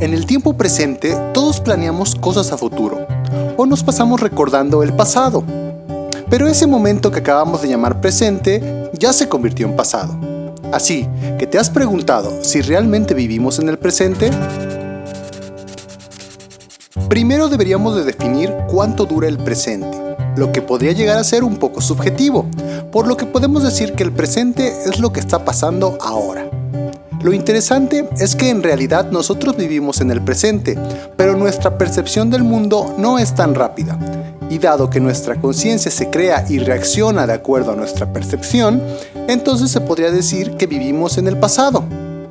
En el tiempo presente, todos planeamos cosas a futuro, o nos pasamos recordando el pasado. Pero ese momento que acabamos de llamar presente ya se convirtió en pasado. Así que ¿te has preguntado si realmente vivimos en el presente? Primero deberíamos de definir cuánto dura el presente, lo que podría llegar a ser un poco subjetivo, por lo que podemos decir que el presente es lo que está pasando ahora. Lo interesante es que en realidad nosotros vivimos en el presente, pero nuestra percepción del mundo no es tan rápida. Y dado que nuestra conciencia se crea y reacciona de acuerdo a nuestra percepción, entonces se podría decir que vivimos en el pasado.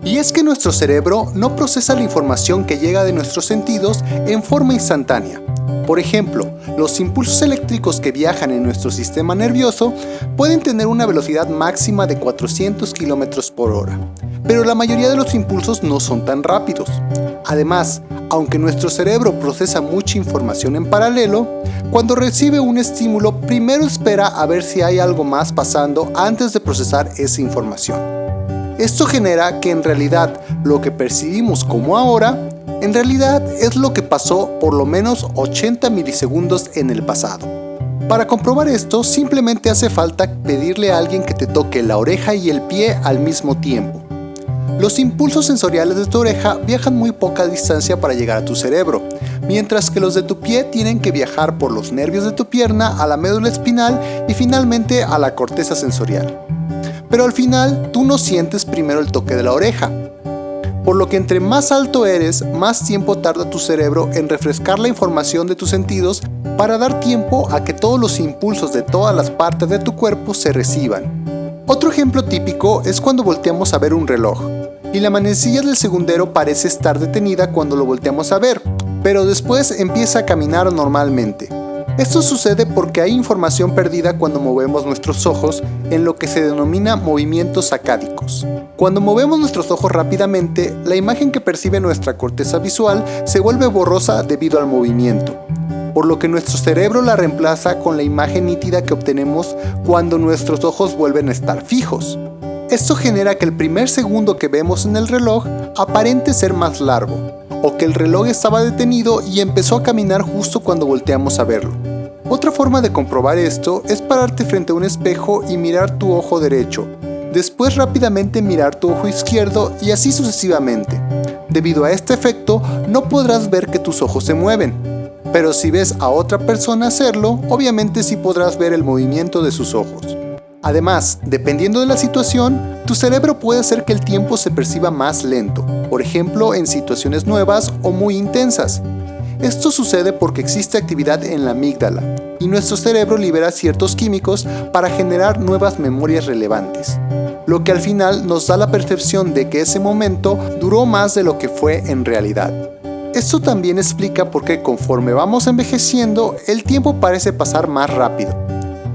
Y es que nuestro cerebro no procesa la información que llega de nuestros sentidos en forma instantánea. Por ejemplo, los impulsos eléctricos que viajan en nuestro sistema nervioso pueden tener una velocidad máxima de 400 km por hora, pero la mayoría de los impulsos no son tan rápidos. Además, aunque nuestro cerebro procesa mucha información en paralelo, cuando recibe un estímulo primero espera a ver si hay algo más pasando antes de procesar esa información. Esto genera que en realidad lo que percibimos como ahora, en realidad es lo que pasó por lo menos 80 milisegundos en el pasado. Para comprobar esto, simplemente hace falta pedirle a alguien que te toque la oreja y el pie al mismo tiempo. Los impulsos sensoriales de tu oreja viajan muy poca distancia para llegar a tu cerebro, mientras que los de tu pie tienen que viajar por los nervios de tu pierna a la médula espinal y finalmente a la corteza sensorial. Pero al final, tú no sientes primero el toque de la oreja. Por lo que entre más alto eres, más tiempo tarda tu cerebro en refrescar la información de tus sentidos para dar tiempo a que todos los impulsos de todas las partes de tu cuerpo se reciban. Otro ejemplo típico es cuando volteamos a ver un reloj, y la manecilla del segundero parece estar detenida cuando lo volteamos a ver, pero después empieza a caminar normalmente. Esto sucede porque hay información perdida cuando movemos nuestros ojos en lo que se denomina movimientos sacádicos. Cuando movemos nuestros ojos rápidamente, la imagen que percibe nuestra corteza visual se vuelve borrosa debido al movimiento, por lo que nuestro cerebro la reemplaza con la imagen nítida que obtenemos cuando nuestros ojos vuelven a estar fijos. Esto genera que el primer segundo que vemos en el reloj aparente ser más largo, o que el reloj estaba detenido y empezó a caminar justo cuando volteamos a verlo. Otra forma de comprobar esto es pararte frente a un espejo y mirar tu ojo derecho, después rápidamente mirar tu ojo izquierdo y así sucesivamente. Debido a este efecto, no podrás ver que tus ojos se mueven, pero si ves a otra persona hacerlo, obviamente sí podrás ver el movimiento de sus ojos. Además, dependiendo de la situación, tu cerebro puede hacer que el tiempo se perciba más lento, por ejemplo en situaciones nuevas o muy intensas. Esto sucede porque existe actividad en la amígdala, y nuestro cerebro libera ciertos químicos para generar nuevas memorias relevantes, lo que al final nos da la percepción de que ese momento duró más de lo que fue en realidad. Esto también explica por qué conforme vamos envejeciendo, el tiempo parece pasar más rápido.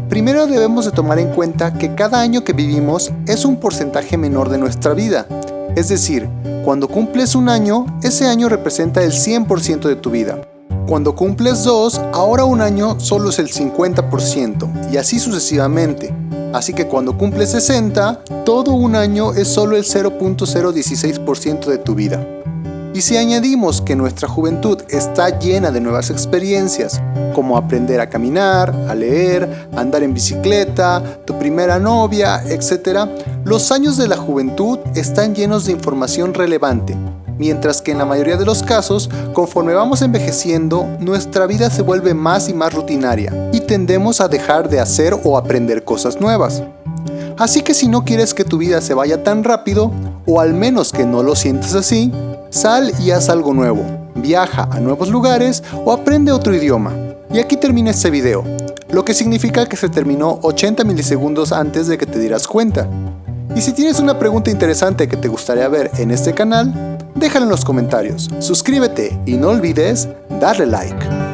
Primero debemos de tomar en cuenta que cada año que vivimos es un porcentaje menor de nuestra vida. Es decir, cuando cumples un año, ese año representa el 100% de tu vida. Cuando cumples 2, ahora un año solo es el 50% y así sucesivamente. Así que cuando cumples 60, todo un año es solo el 0.016% de tu vida. Y si añadimos que nuestra juventud está llena de nuevas experiencias, como aprender a caminar, a leer, a andar en bicicleta, tu primera novia, etc., los años de la juventud están llenos de información relevante, mientras que en la mayoría de los casos, conforme vamos envejeciendo, nuestra vida se vuelve más y más rutinaria y tendemos a dejar de hacer o aprender cosas nuevas. Así que si no quieres que tu vida se vaya tan rápido, o al menos que no lo sientes así, sal y haz algo nuevo, viaja a nuevos lugares o aprende otro idioma. Y aquí termina este video, lo que significa que se terminó 80 milisegundos antes de que te dieras cuenta. Y si tienes una pregunta interesante que te gustaría ver en este canal, déjala en los comentarios, suscríbete y no olvides darle like.